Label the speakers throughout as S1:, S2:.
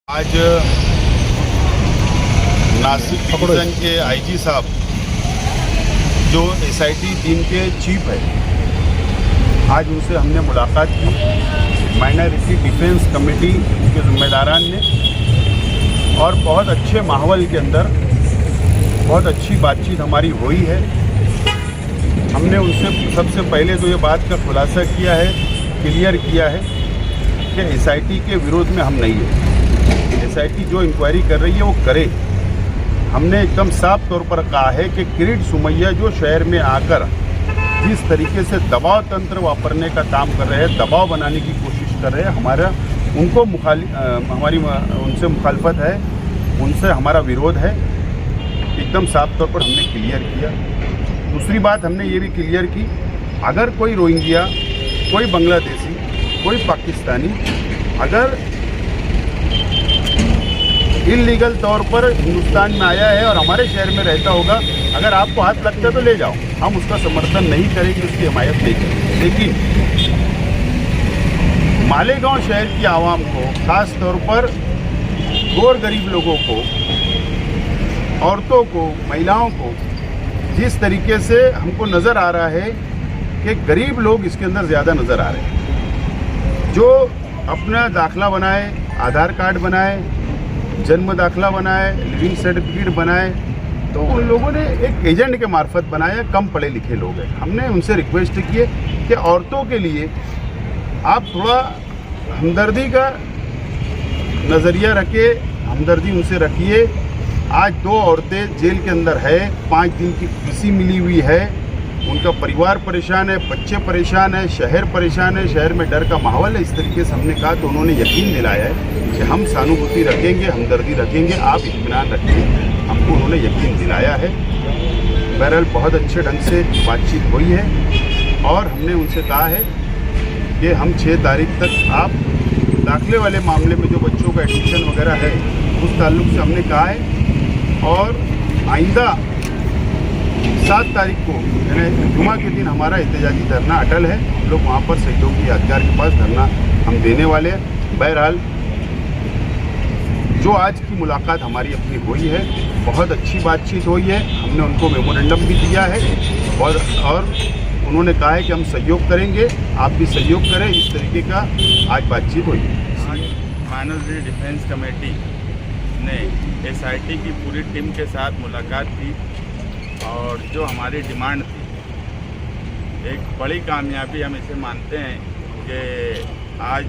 S1: आज नासिक डिवीज़न के आईजी साहब जो एसआईटी टीम के चीफ है, आज उनसे हमने मुलाकात की माइनॉरिटी डिफेंस कमेटी के जिम्मेदारान ने, और बहुत अच्छे माहौल के अंदर बहुत अच्छी बातचीत हमारी हुई है। हमने उनसे सबसे पहले तो ये बात का खुलासा किया है, क्लियर किया है कि एसआईटी के विरोध में हम नहीं हैं। एसआईटी जो इंक्वायरी कर रही है वो करे। हमने एकदम साफ तौर पर कहा है कि किरीट सोमैया जो शहर में आकर जिस तरीके से दबाव तंत्र वापरने का काम कर रहे हैं, दबाव बनाने की कोशिश कर रहे हैं, हमारी उनसे मुखालफत है, उनसे हमारा विरोध है। एकदम साफ तौर पर हमने क्लियर किया। दूसरी बात हमने ये भी क्लियर की, अगर कोई रोहिंग्या, कोई बांग्लादेशी, कोई पाकिस्तानी अगर इलीगल तौर पर हिंदुस्तान में आया है और हमारे शहर में रहता होगा, अगर आपको हाथ लगता है तो ले जाओ, हम उसका समर्थन नहीं करेंगे, उसकी हिमायत नहीं करेंगे। लेकिन मालेगांव शहर की आवाम को, खास तौर पर गौर गरीब लोगों को, औरतों को, महिलाओं को, जिस तरीके से हमको नज़र आ रहा है कि गरीब लोग इसके अंदर ज़्यादा नज़र आ रहे हैं, जो अपना दाखला बनाए, आधार कार्ड बनाए, जन्म दाखला बनाए, लिविंग सर्टिफिकेट बनाए, तो उन लोगों ने एक एजेंट के मार्फत बनाया। कम पढ़े लिखे लोग हैं। हमने उनसे रिक्वेस्ट की कि औरतों के लिए आप थोड़ा हमदर्दी का नज़रिया रखे, हमदर्दी उनसे रखिए। आज 2 औरतें जेल के अंदर है, 5 दिन की पीसी मिली हुई है, उनका परिवार परेशान है, बच्चे परेशान है, शहर परेशान है, शहर में डर का माहौल है। इस तरीके से हमने कहा तो उन्होंने यकीन दिलाया है कि हम सहानुभूति रखेंगे, हमदर्दी रखेंगे, आप इत्मीनान रखेंगे। हमको उन्होंने यकीन दिलाया है। बहरहाल बहुत अच्छे ढंग से बातचीत हुई है और हमने उनसे कहा है कि हम 6 तारीख तक आप दाखिले वाले मामले में जो बच्चों का एडमिशन वगैरह है उस ताल्लुक से हमने कहा है, और आइंदा 7 तारीख को यानी जुमा के दिन हमारा एहतजाजी धरना अटल है। हम लोग वहाँ पर शहीदों की यादगार के पास धरना हम देने वाले हैं। बहरहाल जो आज की मुलाकात हमारी अपनी हुई है, बहुत अच्छी बातचीत हुई है। हमने उनको मेमोरेंडम भी दिया है और उन्होंने कहा है कि हम सहयोग करेंगे, आप भी सहयोग करें। इस तरीके का आज बातचीत हुई है।
S2: आज माइनॉरिटी डिफेंस कमेटी ने एसआईटी की पूरी टीम के साथ मुलाकात की और जो हमारी डिमांड थी, एक बड़ी कामयाबी हम इसे मानते हैं कि आज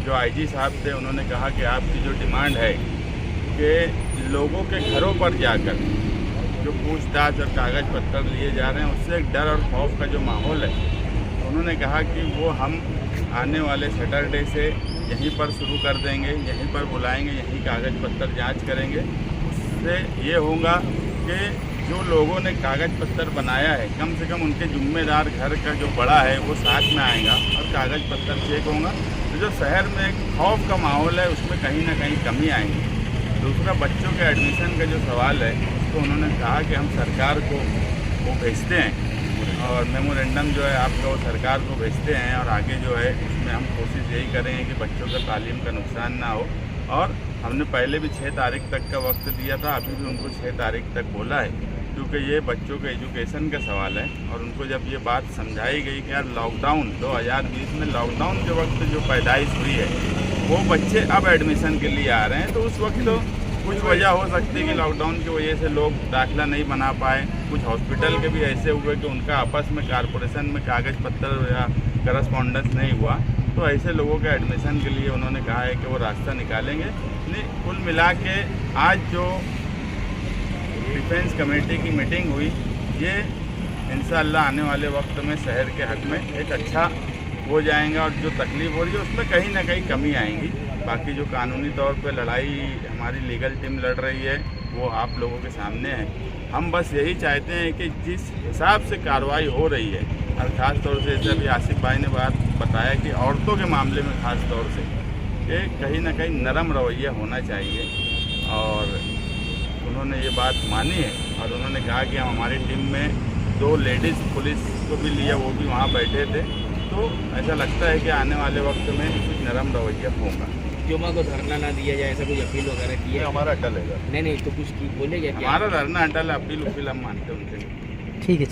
S2: जो आईजी साहब थे उन्होंने कहा कि आपकी जो डिमांड है कि लोगों के घरों पर जाकर जो पूछताछ और कागज़ पत्तर लिए जा रहे हैं उससे एक डर और खौफ का जो माहौल है, उन्होंने कहा कि वो हम आने वाले सैटरडे से यहीं पर शुरू कर देंगे, यहीं पर बुलाएंगे, यहीं कागज़ पत्तर जांच करेंगे। उससे ये होगा कि जो लोगों ने कागज़ पत्तर बनाया है, कम से कम उनके जिम्मेदार घर का जो बड़ा है वो साथ में आएगा और कागज़ पत्तर चेक होगा। तो जो शहर में एक खौफ का माहौल है उसमें कहीं ना कहीं कमी आएगी। दूसरा, बच्चों के एडमिशन का जो सवाल है उसको उन्होंने कहा कि हम सरकार को वो भेजते हैं और मेमोरेंडम जो है आपका वो सरकार को भेजते हैं, और आगे जो है उसमें हम कोशिश यही करेंगे कि बच्चों का तालीम का नुकसान ना हो। और हमने पहले भी 6 तारीख तक का वक्त दिया था, अभी भी उनको 6 तारीख तक बोला है, क्योंकि ये बच्चों के एजुकेशन का सवाल है। और उनको जब ये बात समझाई गई कि यार लॉकडाउन 2020 में लॉकडाउन के वक्त जो पैदाइश हुई है वो बच्चे अब एडमिशन के लिए आ रहे हैं, तो उस वक्त तो कुछ वजह हो सकती है कि लॉकडाउन की वजह से लोग दाखिला नहीं बना पाए। कुछ हॉस्पिटल के भी ऐसे हुए कि उनका आपस में कॉरपोरेशन में कागज़ पत्तर या करस्पॉन्डेंस नहीं हुआ, तो ऐसे लोगों के एडमिशन के लिए उन्होंने कहा है कि वो रास्ता निकालेंगे। कुल मिला के आज जो डिफेंस कमेटी की मीटिंग हुई, ये इंशाअल्लाह आने वाले वक्त में शहर के हक में एक अच्छा हो जाएगा, और जो तकलीफ हो रही है उसमें कहीं ना कहीं कमी आएगी। बाकी जो कानूनी तौर पे लड़ाई हमारी लीगल टीम लड़ रही है वो आप लोगों के सामने है। हम बस यही चाहते हैं कि जिस हिसाब से कार्रवाई हो रही है, और ख़ास तौर से जैसे अभी आसिफ भाई ने बात बताया कि औरतों के मामले में ख़ास तौर से कि कहीं ना कहीं नरम रवैया होना चाहिए, और उन्होंने ये बात मानी है। और उन्होंने कहा कि हम हमारी टीम में 2 लेडीज़ पुलिस को भी लिया, वो भी वहाँ बैठे थे। तो ऐसा लगता है कि आने वाले वक्त में कुछ नरम रवैया होगा।
S3: जुमा को धरना ना दिया जाए, ऐसा कोई अपील वगैरह की
S1: ये
S3: है?
S1: हमारा अटल है।
S3: नहीं तो कुछ की बोलेगा क्या?
S2: हमारा धरना अटल अपील उपिल हम मानते हैं उनसे।
S4: ठीक है।